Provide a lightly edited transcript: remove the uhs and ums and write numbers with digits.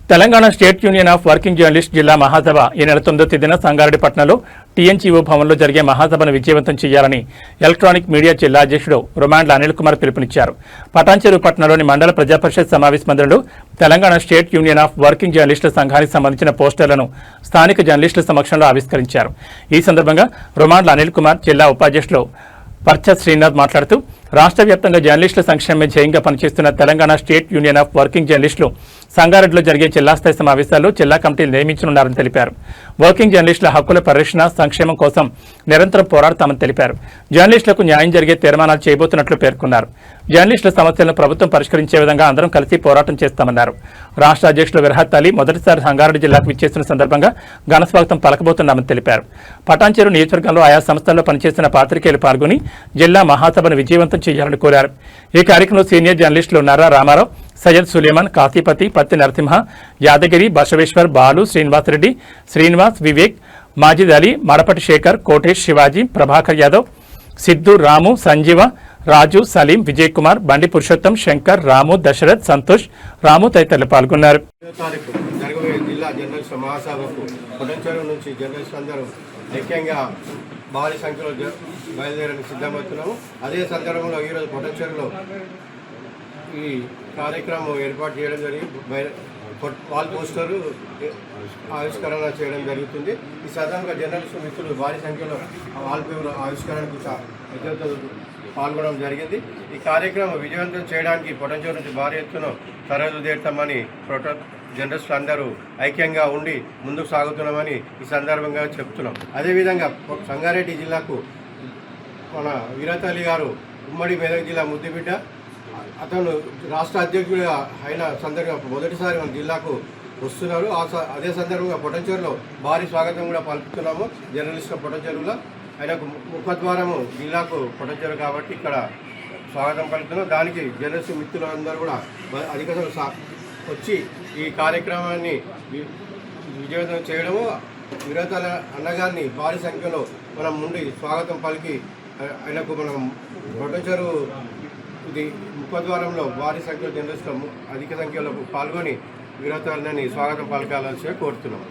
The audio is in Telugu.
Telangana state union of working journalist జిల్లా మహాసభ ఈ నెల 9వ తేదీన సంగారెడ్డిపట్నంలో టీఎన్జీఓ భవన్లో జరిగే మహాసభను విజయవంతం చేయాలని ఎలక్ట్రానిక్ మీడియా జిల్లా అధ్యక్షుడు రుమాండ్ల అనిల్ కుమార్ పిలుపునిచ్చారు. పటాన్చెరు పట్టణంలోని మండల ప్రజాపరిషత్ సమావేశ మందిరంలో Telangana state union of working జర్నలిస్టుల సంఘానికి సంబంధించిన పోస్టర్లను స్థానిక జర్నలిస్టుల సమక్షంలో ఆవిష్కరించారు. ఈ సందర్భంగా రుమాండ్ల అనిల్ కుమార్ జిల్లా ఉపాధ్యక్షులు పర్చ శ్రీనాథ్ మాట్లాడుతూ రాష్ట్ర వ్యాప్తంగా జర్నలిస్టుల సంక్షేమమే ధ్యేయంగా పనిచేస్తున్న Telangana state union of working జర్నలిస్టులు సంగారెడ్డిలో జరిగే జిల్లా స్థాయి సమావేశాల్లో జిల్లా కమిటీలు నియమించనున్నారని తెలిపారు. వర్కింగ్ జర్నలిస్టుల హక్కుల పరిరక్షణ సంక్షేమం కోసం నిరంతరం పోరాడతామని తెలిపారు. జర్నలిస్టులకు న్యాయం జరిగే తీర్మానాలు చేయబోతున్నట్లు పేర్కొన్నారు. జర్నలిస్టుల సమస్యలను ప్రభుత్వం పరిష్కరించే విధంగా అందరం కలిసి పోరాటం చేస్తామన్నారు. రాష్ట్ర అధ్యక్షులు విరహత్ అలీ మొదటిసారి సంగారెడ్డి జిల్లాకు విచ్చేస్తున్న సందర్భంగా ఘనస్వాగతం పలకబోతున్నామని తెలిపారు. పటాన్చెరు నియోజకవర్గంలో ఆయా సంస్థల్లో పనిచేస్తున్న పాత్రికేయులు పాల్గొని జిల్లా మహాసభను విజయవంతం చేయాలని కోరారు. ఈ కార్యక్రమంలో సీనియర్ జర్నలిస్టులు నర్రా రామారావు, సయ్యద్ సులేమాన్, కాశీపతి, పత్తి నరసింహ, యాదగిరి, బసవేశ్వర్, బాలు, శ్రీనివాసరెడ్డి, శ్రీనివాస్, వివేక్, మాజిద్ అలీ, మడపటి శేఖర్, కోటేష్, శివాజీ, ప్రభాకర్ యాదవ్, సిద్ధు, రాము, సంజీవ, రాజు, సలీం, విజయ్ కుమార్, బండి పురుషోత్తం, శంకర్, రాము, దశరథ్, సంతోష్, రాము తదితరులు పాల్గొన్నారు. జిల్లా జర్నలిస్టుల మహాసభకు పటాన్చెరు నుంచి జర్నలిస్టులు అందరూ ముఖ్యంగా భారీ సంఖ్యలో బయలుదేరడానికి సిద్ధమవుతున్నాము. అదే సందర్భంలో ఈరోజు పటాన్చెరులో ఈ కార్యక్రమం ఏర్పాటు చేయడం జరిగింది. వాల్ పోస్టరు ఆవిష్కరణ చేయడం జరుగుతుంది. ఈ సాధారణంగా జర్నలిస్టు మిత్రులు భారీ సంఖ్యలో వాల్ పేపర్ ఆవిష్కరణకు పాల్గొనడం జరిగింది. ఈ కార్యక్రమం విజయవంతం చేయడానికి పటాన్చెరు నుంచి భారీ ఎత్తున తరలిదేరుతామని జర్నలిస్టులు అందరూ ఐక్యంగా ఉండి ముందుకు సాగుతున్నామని ఈ సందర్భంగా చెప్తున్నాం. అదేవిధంగా సంగారెడ్డి జిల్లాకు మన విరహత్ అలీ గారు ఉమ్మడి మెదక్ జిల్లా ముద్దుబిడ్డ, అతను రాష్ట్ర అధ్యక్షుడిగా అయిన సందర్భంగా మొదటిసారి మన జిల్లాకు వస్తున్నారు. అదే సందర్భంగా పటాన్చెరులో భారీ స్వాగతం కూడా పలుకుతున్నాము. జర్నలిస్టుల పటాన్చెరులో ఆయనకు ముఖద్వారము జిల్లాకు పటాన్చెరు కాబట్టి ఇక్కడ స్వాగతం పలుకుతున్నాం. దానికి జర్నలిస్టు మిత్రులందరూ కూడా అధిక వచ్చి ఈ కార్యక్రమాన్ని విజయవంతం చేయడము, విరహత్ అన్నగారిని భారీ సంఖ్యలో మనం ముందు స్వాగతం పలికి ఆయనకు మనం పటాన్చెరు ఇది ముఖద్వారంలో భారీ సంఖ్యలో జర్నలిస్టులు అధిక సంఖ్యలో పాల్గొని విరహత్ అన్నని స్వాగతం పలకాలని కోరుతున్నాం.